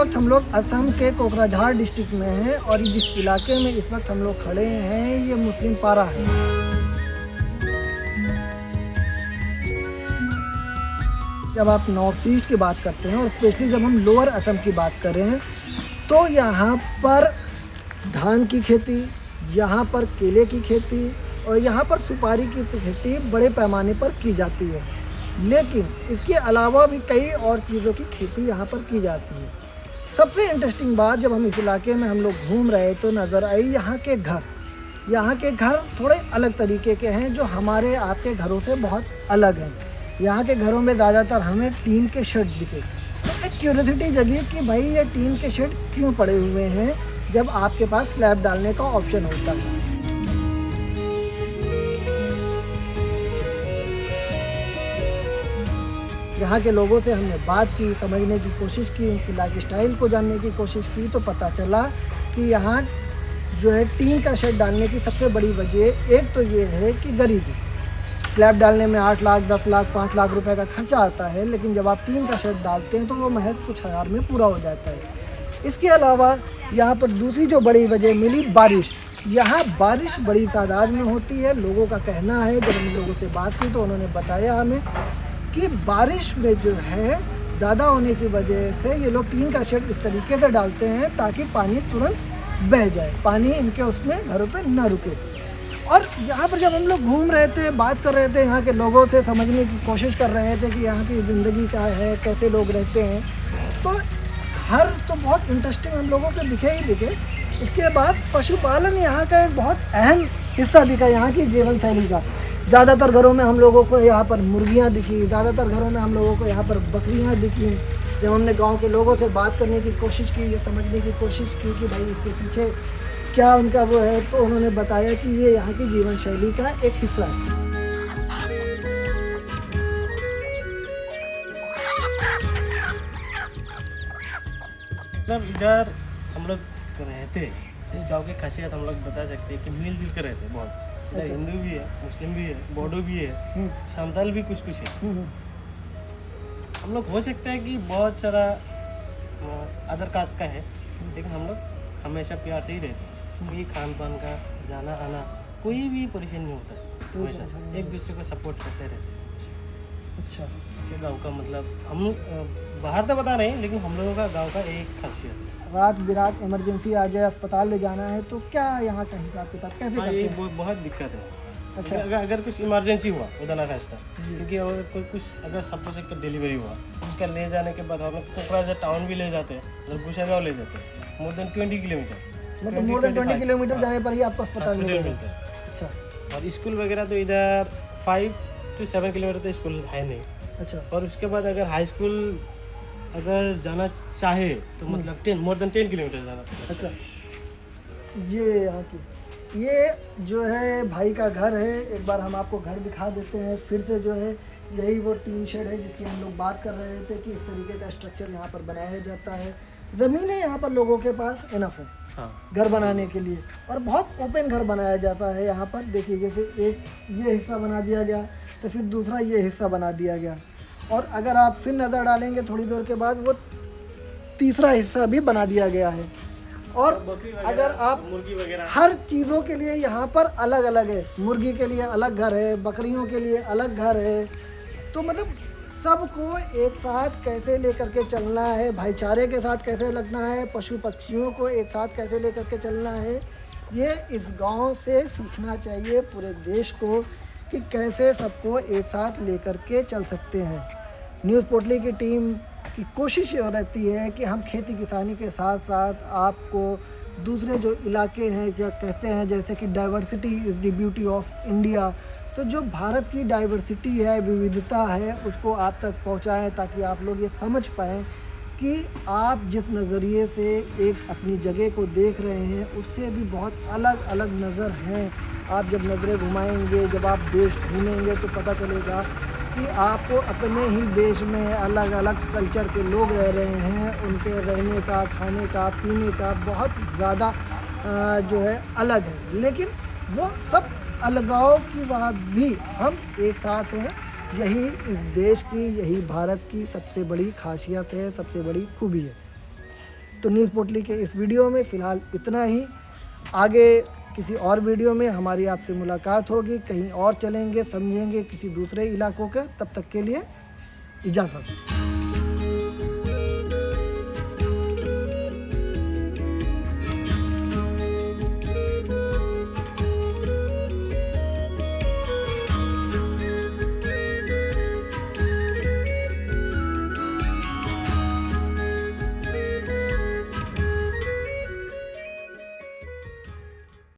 वक्त हम लोग असम के कोकराझार डिस्ट्रिक्ट में हैं और जिस इलाके में इस वक्त हम लोग खड़े हैं ये मुस्लिम पारा है। जब आप नॉर्थ ईस्ट की बात करते हैं और स्पेशली जब हम लोअर असम की बात करें तो यहाँ पर धान की खेती, यहाँ पर केले की खेती और यहाँ पर सुपारी की खेती बड़े पैमाने पर की जाती है। लेकिन इसके अलावा भी कई और चीज़ों की खेती यहाँ पर की जाती है। सबसे इंटरेस्टिंग बात, जब हम इस इलाके में हम लोग घूम रहे तो नज़र आई यहाँ के घर। यहाँ के घर थोड़े अलग तरीके के हैं जो हमारे आपके घरों से बहुत अलग हैं। यहाँ के घरों में ज़्यादातर हमें टीन के शेड दिखे। तो एक क्यूरियोसिटी जगी कि भाई ये टीन के शेड क्यों पड़े हुए हैं जब आपके पास स्लैब डालने का ऑप्शन होता है। यहाँ के लोगों से हमने बात की, समझने की कोशिश की, उनकी लाइफ स्टाइल को जानने की कोशिश की तो पता चला कि यहाँ जो है टीन का शेड डालने की सबसे बड़ी वजह एक तो ये है कि गरीबी। स्लैब डालने में 8 लाख, 10 लाख, 5 लाख रुपए का खर्चा आता है, लेकिन जब आप टीन का शेड डालते हैं तो वो महज कुछ हज़ार में पूरा हो जाता है। इसके अलावा यहाँ पर दूसरी जो बड़ी वजह मिली, बारिश। यहाँ बारिश बड़ी तादाद में होती है। लोगों का कहना है, जब हम लोगों से बात की तो उन्होंने बताया हमें कि बारिश में जो है ज़्यादा होने की वजह से ये लोग टीन का शेड इस तरीके से डालते हैं ताकि पानी तुरंत बह जाए, पानी इनके उसमें घरों पे ना रुके। और यहाँ पर जब हम लोग घूम रहे थे, बात कर रहे थे यहाँ के लोगों से, समझने की कोशिश कर रहे थे कि यहाँ की ज़िंदगी क्या है, कैसे लोग रहते हैं, तो घर तो बहुत इंटरेस्टिंग हम लोगों को दिखे ही दिखे। इसके बाद पशुपालन यहाँ का एक बहुत अहम हिस्सा दिखा यहाँ की जीवन शैली का। ज़्यादातर घरों में हम लोगों को यहाँ पर मुर्गियाँ दिखी, ज़्यादातर घरों में हम लोगों को यहाँ पर बकरियाँ दिखी। जब हमने गांव के लोगों से बात करने की कोशिश की, ये समझने की कोशिश की कि भाई इसके पीछे क्या उनका वो है, तो उन्होंने बताया कि ये यहाँ की जीवन शैली का एक हिस्सा है। मतलब इधर हम लोग रहते हैं, इस गांव की खासियत हम लोग बता सकते हैं कि मिलजुल कर रहते हैं बहुत। इधर अच्छा। हिंदू भी है, मुस्लिम भी है, बोडो भी है, संताल भी कुछ कुछ है। हम लोग हो सकता है कि बहुत सारा अदर कास्ट का है, लेकिन हम लोग हमेशा प्यार से ही रहते हैं। कोई खान पान का, जाना आना, कोई भी परेशानी नहीं होता है। हमेशा एक दूसरे को सपोर्ट करते रहते हैं। अच्छा, गाँव का मतलब हम बाहर तो बता रहे हैं, लेकिन हम लोगों का गाँव का एक खासियत है। रात बिरात इमरजेंसी आ जाए, अस्पताल ले जाना है तो क्या यहाँ का हिसाब किताब कैसे करते हैं? बहुत दिक्कत है। अच्छा। अगर कुछ इमरजेंसी हुआ उधर ना रास्ता, क्योंकि अगर कोई कुछ अगर सपोज एक डिलीवरी हुआ, उसका ले जाने के बाद हम लोग कोकराझार टाउन भी ले जाते हैं, उधर भूषागांव ले जाते हैं, मोर देन 20 किलोमीटर। मतलब मोर देन 20 किलोमीटर जाने पर ही आपको अस्पताल मिलता है। अच्छा। और स्कूल वगैरह तो इधर 5 to 7 किलोमीटर तो स्कूल है नहीं। अच्छा। और उसके बाद अगर हाई स्कूल अगर जाना चाहे तो मतलब मोर देन 10 किलोमीटर जाना पड़ता है। अच्छा। ये यहाँ की ये जो है भाई का घर है। एक बार हम आपको घर दिखा देते हैं फिर से। जो है यही वो टीन शेड है जिसकी हम लोग बात कर रहे थे कि इस तरीके का स्ट्रक्चर यहाँ पर बनाया जाता है। ज़मीनें यहाँ पर लोगों के पास इनफ है घर बनाने के लिए, और बहुत ओपन घर बनाया जाता है यहाँ पर। देखिए, जैसे एक ये हिस्सा बना दिया गया तो फिर दूसरा ये हिस्सा बना दिया गया, और अगर आप फिर नज़र डालेंगे थोड़ी देर के बाद वो तीसरा हिस्सा भी बना दिया गया है। और अगर आप मुर्गी वगैरह हर चीज़ों के लिए यहाँ पर अलग अलग है। मुर्गी के लिए अलग घर है, बकरियों के लिए अलग घर है। तो मतलब सबको एक साथ कैसे लेकर के चलना है, भाईचारे के साथ कैसे लगना है, पशु पक्षियों को एक साथ कैसे लेकर के चलना है, ये इस गांव से सीखना चाहिए पूरे देश को कि कैसे सबको एक साथ लेकर के चल सकते हैं। न्यूज़ पोर्टली की टीम की कोशिश ये रहती है कि हम खेती किसानी के साथ साथ आपको दूसरे जो इलाके हैं, क्या कहते हैं, जैसे कि diversity is the beauty of India, तो जो भारत की डाइवर्सिटी है, विविधता है, उसको आप तक पहुंचाएं ताकि आप लोग ये समझ पाएँ कि आप जिस नज़रिए से एक अपनी जगह को देख रहे हैं उससे भी बहुत अलग अलग नज़र हैं। आप जब नज़रें घुमाएंगे, जब आप देश घूमेंगे तो पता चलेगा कि आपको अपने ही देश में अलग अलग कल्चर के लोग रह रहे हैं, उनके रहने का, खाने का, पीने का बहुत ज़्यादा जो है अलग है। लेकिन वो सब अलगाव की बात भी हम एक साथ हैं। यही इस देश की, यही भारत की सबसे बड़ी खासियत है, सबसे बड़ी खूबी है। तो न्यूज़ पोटली के इस वीडियो में फ़िलहाल इतना ही। आगे किसी और वीडियो में हमारी आपसे मुलाकात होगी, कहीं और चलेंगे, समझेंगे किसी दूसरे इलाकों के। तब तक के लिए इजाज़त।